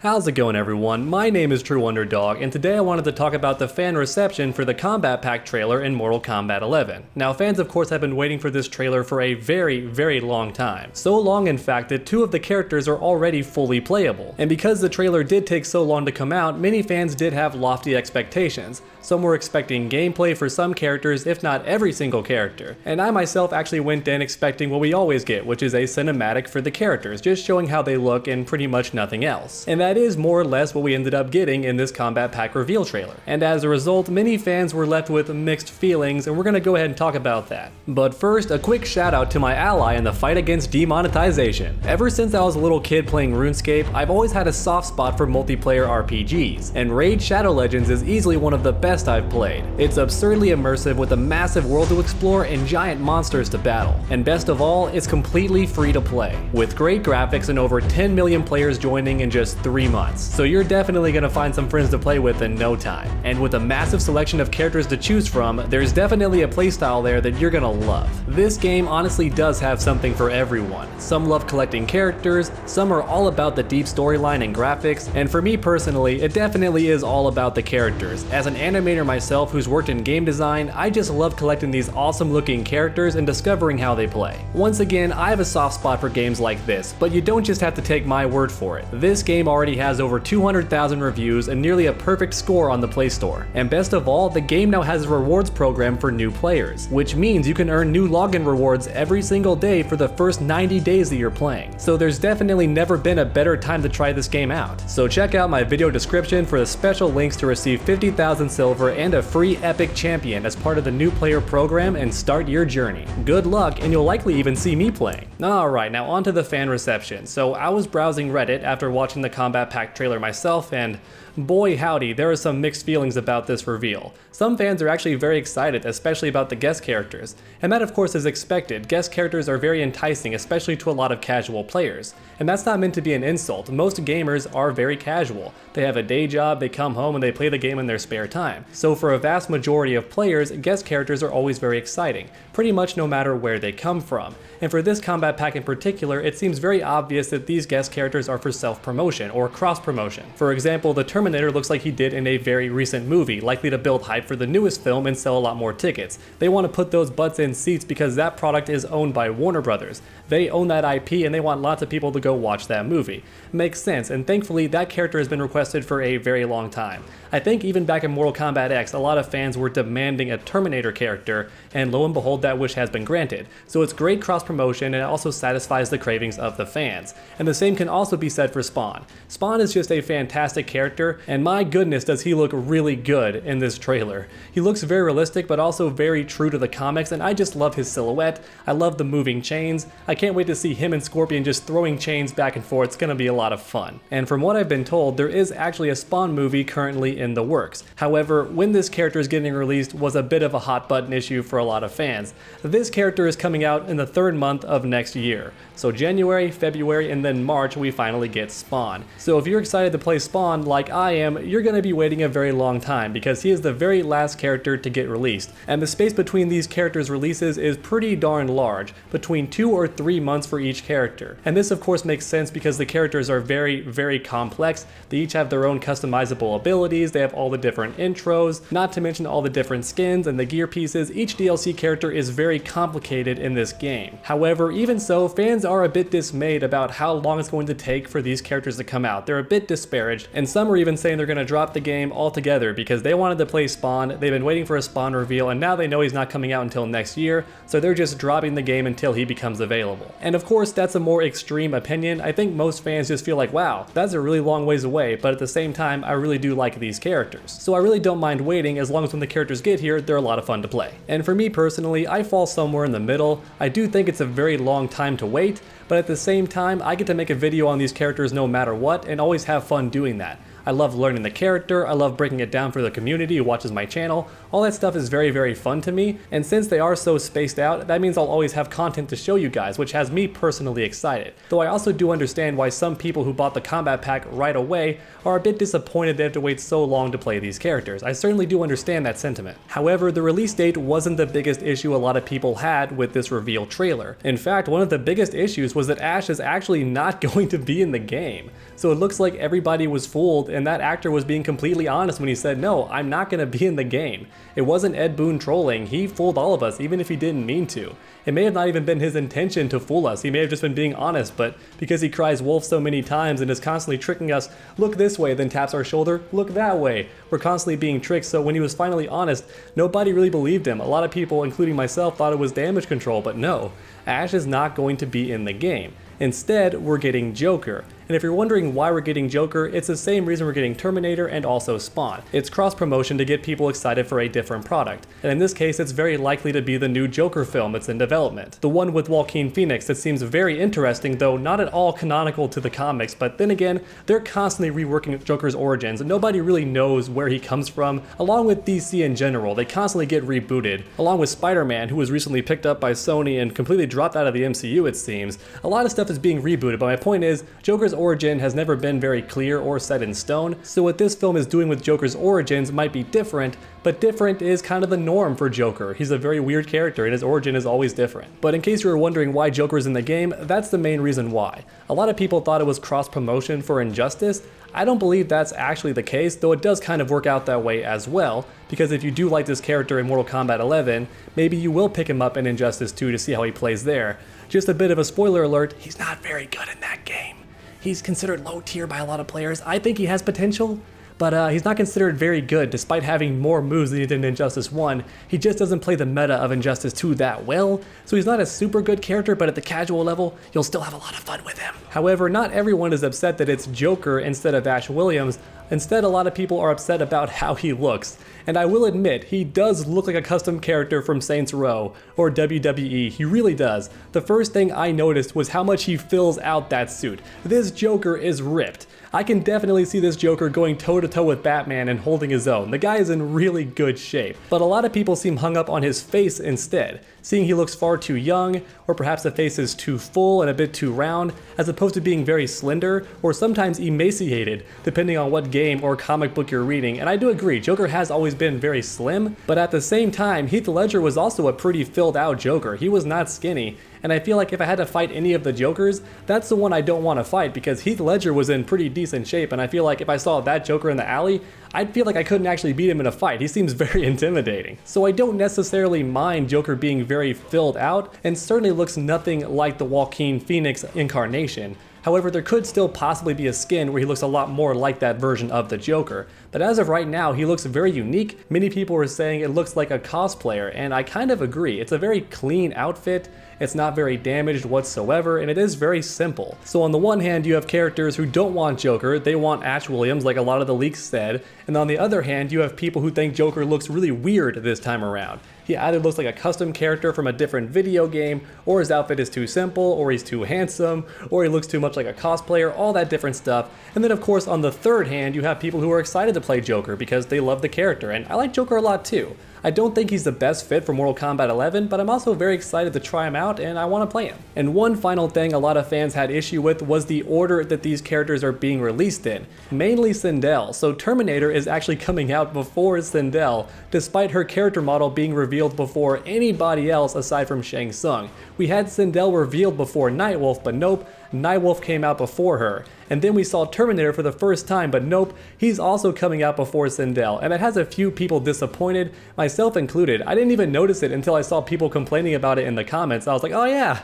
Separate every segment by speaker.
Speaker 1: How's it going, everyone? My name is True Underdog, and today I wanted to talk about the fan reception for the Kombat Pack trailer in Mortal Kombat 11. Now, fans of course have been waiting for this trailer for a very long time. So long in fact that 2 of the characters are already fully playable. And because the trailer did take so long to come out, many fans did have lofty expectations. Some were expecting gameplay for some characters, if not every single character. And I myself actually went in expecting what we always get, which is a cinematic for the characters, just showing how they look and pretty much nothing else. And that is more or less what we ended up getting in this Kombat Pack reveal trailer. And as a result, many fans were left with mixed feelings, and we're gonna go ahead and talk about that. But first, a quick shout out to my ally in the fight against demonetization. Ever since I was a little kid playing RuneScape, I've always had a soft spot for multiplayer RPGs, and Raid Shadow Legends is easily one of the best I've played. It's absurdly immersive with a massive world to explore and giant monsters to battle. And best of all, it's completely free to play, with great graphics and over 10 million players joining in just 3 months. So you're definitely gonna find some friends to play with in no time. And with a massive selection of characters to choose from, there's definitely a playstyle there that you're gonna love. This game honestly does have something for everyone. Some love collecting characters, some are all about the deep storyline and graphics, and for me personally, it definitely is all about the characters. As an animator myself who's worked in game design, I just love collecting these awesome looking characters and discovering how they play. Once again, I have a soft spot for games like this, but you don't just have to take my word for it. This game already has over 200,000 reviews and nearly a perfect score on the Play Store. And best of all, the game now has a rewards program for new players, which means you can earn new login rewards every single day for the first 90 days that you're playing. So there's definitely never been a better time to try this game out. So check out my video description for the special links to receive 50,000 silver and a free epic champion as part of the new player program and start your journey. Good luck, and you'll likely even see me playing. Alright, now on to the fan reception. So I was browsing Reddit after watching the Kombat Pack trailer myself, and boy howdy, there are some mixed feelings about this reveal. Some fans are actually very excited, especially about the guest characters. And that of course is expected. Guest characters are very enticing, especially to a lot of casual players. And that's not meant to be an insult. Most gamers are very casual. They have a day job, they come home, and they play the game in their spare time. So for a vast majority of players, guest characters are always very exciting, pretty much no matter where they come from. And for this Kombat Pack in particular, it seems very obvious that these guest characters are for self-promotion or cross-promotion. For example, the Terminator looks like he did in a very recent movie, likely to build hype for the newest film and sell a lot more tickets. They want to put those butts in seats because that product is owned by Warner Brothers. They own that IP and they want lots of people to go watch that movie. Makes sense, and thankfully that character has been requested for a very long time. I think even back in Mortal Kombat X, a lot of fans were demanding a Terminator character, and lo and behold, that wish has been granted. So it's great cross-promotion, and it also satisfies the cravings of the fans. And the same can also be said for Spawn. Spawn is just a fantastic character, and my goodness does he look really good in this trailer. He looks very realistic, but also very true to the comics, and I just love his silhouette. I love the moving chains. I can't wait to see him and Scorpion just throwing chains back and forth. It's gonna be a lot of fun. And from what I've been told, there is actually a Spawn movie currently in the works. However, when this character is getting released was a bit of a hot button issue for a lot of fans. This character is coming out in the 3rd month of next year. So January, February, and then March we finally get Spawn. So if you're excited to play Spawn like I am, you're gonna be waiting a very long time because he is the very last character to get released. And the space between these characters' releases is pretty darn large, between 2 or 3 months for each character. And this of course makes sense because the characters are very complex. They each have their own customizable abilities, they have all the different intros, not to mention all the different skins and the gear pieces. Each DLC character is very complicated in this game. However, even so, fans are a bit dismayed about how long it's going to take for these characters to come out. They're a bit disparaged, and some are even saying they're going to drop the game altogether because they wanted to play Spawn, they've been waiting for a Spawn reveal, and now they know he's not coming out until next year, so they're just dropping the game until he becomes available. And of course, that's a more extreme opinion. I think most fans just feel like, wow, that's a really long ways away, but at the same time, I really do like these characters. So I really don't mind waiting as long as when the characters get here, they're a lot of fun to play. And for me personally, I fall somewhere in the middle. I do think it's a very long time to wait, but at the same time, I get to make a video on these characters no matter what and always have fun doing that. I love learning the character, I love breaking it down for the community who watches my channel. All that stuff is very, very fun to me, and since they are so spaced out, that means I'll always have content to show you guys, which has me personally excited. Though I also do understand why some people who bought the Kombat pack right away are a bit disappointed they have to wait so long to play these characters. I certainly do understand that sentiment. However, the release date wasn't the biggest issue a lot of people had with this reveal trailer. In fact, one of the biggest issues was that Ash is actually not going to be in the game. So it looks like everybody was fooled, and that actor was being completely honest when he said, no, I'm not going to be in the game. It wasn't Ed Boon trolling, he fooled all of us, even if he didn't mean to. It may have not even been his intention to fool us, he may have just been being honest, but because he cries wolf so many times and is constantly tricking us, look this way, then taps our shoulder, look that way. We're constantly being tricked, so when he was finally honest, nobody really believed him. A lot of people, including myself, thought it was damage control, but no, Ash is not going to be in the game. Instead, we're getting Joker. And if you're wondering why we're getting Joker, it's the same reason we're getting Terminator and also Spawn. It's cross-promotion to get people excited for a different product. And in this case, it's very likely to be the new Joker film that's in development. The one with Joaquin Phoenix that seems very interesting, though not at all canonical to the comics, but then again, they're constantly reworking Joker's origins, and nobody really knows where he comes from. Along with DC in general, they constantly get rebooted. Along with Spider-Man, who was recently picked up by Sony and completely dropped out of the MCU, it seems. A lot of stuff is being rebooted, but my point is, Joker's origin has never been very clear or set in stone, so what this film is doing with Joker's origins might be different, but different is kind of the norm for Joker. He's a very weird character and his origin is always different. But in case you were wondering why Joker's in the game, that's the main reason why. A lot of people thought it was cross-promotion for Injustice. I don't believe that's actually the case, though it does kind of work out that way as well, because if you do like this character in Mortal Kombat 11, maybe you will pick him up in Injustice 2 to see how he plays there. Just a bit of a spoiler alert, he's not very good in that game. He's considered low tier by a lot of players. I think he has potential, but he's not considered very good despite having more moves than he did in Injustice 1. He just doesn't play the meta of Injustice 2 that well, so he's not a super good character, but at the casual level, you'll still have a lot of fun with him. However, not everyone is upset that it's Joker instead of Ash Williams. Instead, a lot of people are upset about how he looks. And I will admit, he does look like a custom character from Saints Row or WWE, he really does. The first thing I noticed was how much he fills out that suit. This Joker is ripped. I can definitely see this Joker going toe-to-toe with Batman and holding his own. The guy is in really good shape. But a lot of people seem hung up on his face instead, seeing he looks far too young, or perhaps the face is too full and a bit too round, as opposed to being very slender, or sometimes emaciated, depending on what game or comic book you're reading. And I do agree, Joker has always been very slim, but at the same time, Heath Ledger was also a pretty filled out Joker. He was not skinny. And I feel like if I had to fight any of the Jokers, that's the one I don't want to fight, because Heath Ledger was in pretty decent shape, and I feel like if I saw that Joker in the alley, I'd feel like I couldn't actually beat him in a fight. He seems very intimidating. So I don't necessarily mind Joker being very filled out, and certainly looks nothing like the Joaquin Phoenix incarnation. However, there could still possibly be a skin where he looks a lot more like that version of the Joker. But as of right now, he looks very unique. Many people were saying it looks like a cosplayer, and I kind of agree. It's a very clean outfit, it's not very damaged whatsoever, and it is very simple. So on the one hand, you have characters who don't want Joker, they want Ash Williams like a lot of the leaks said, and on the other hand, you have people who think Joker looks really weird this time around. He either looks like a custom character from a different video game, or his outfit is too simple, or he's too handsome, or he looks too much like a cosplayer, all that different stuff. And then of course on the third hand, you have people who are excited to play Joker because they love the character, and I like Joker a lot too. I don't think he's the best fit for Mortal Kombat 11, but I'm also very excited to try him out and I want to play him. And one final thing a lot of fans had issue with was the order that these characters are being released in. Mainly Sindel, so Terminator is actually coming out before Sindel, despite her character model being revealed before anybody else aside from Shang Tsung. We had Sindel revealed before Nightwolf, but nope, Nightwolf came out before her. And then we saw Terminator for the first time, but nope, he's also coming out before Sindel, and it has a few people disappointed, myself included. I didn't even notice it until I saw people complaining about it in the comments. I was like, oh yeah,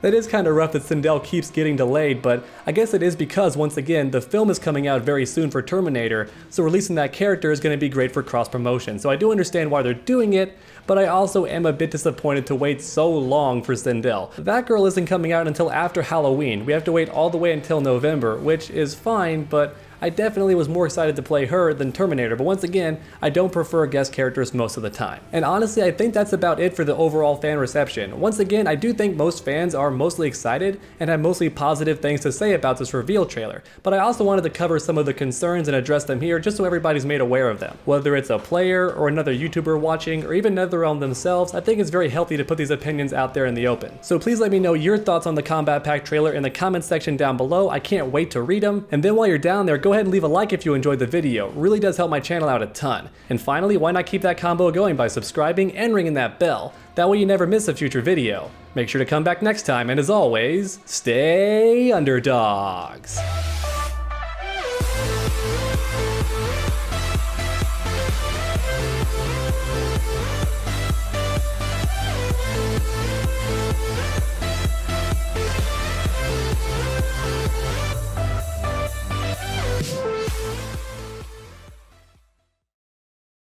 Speaker 1: that is kind of rough that Sindel keeps getting delayed, but I guess it is because, once again, the film is coming out very soon for Terminator, so releasing that character is going to be great for cross-promotion. So I do understand why they're doing it, but I also am a bit disappointed to wait so long for Sindel. That girl isn't coming out until after Halloween. We have to wait all the way until November, which is fine, but I definitely was more excited to play her than Terminator, but once again, I don't prefer guest characters most of the time. And honestly, I think that's about it for the overall fan reception. Once again, I do think most fans are mostly excited and have mostly positive things to say about this reveal trailer, but I also wanted to cover some of the concerns and address them here just so everybody's made aware of them. Whether it's a player or another YouTuber watching or even NetherRealm themselves, I think it's very healthy to put these opinions out there in the open. So please let me know your thoughts on the Kombat Pack trailer in the comments section down below. I can't wait to read them. And then while you're down there, go ahead and leave a like if you enjoyed the video. It really does help my channel out a ton. And finally, why not keep that combo going by subscribing and ringing that bell? That way you never miss a future video. Make sure to come back next time, and as always, stay underdogs.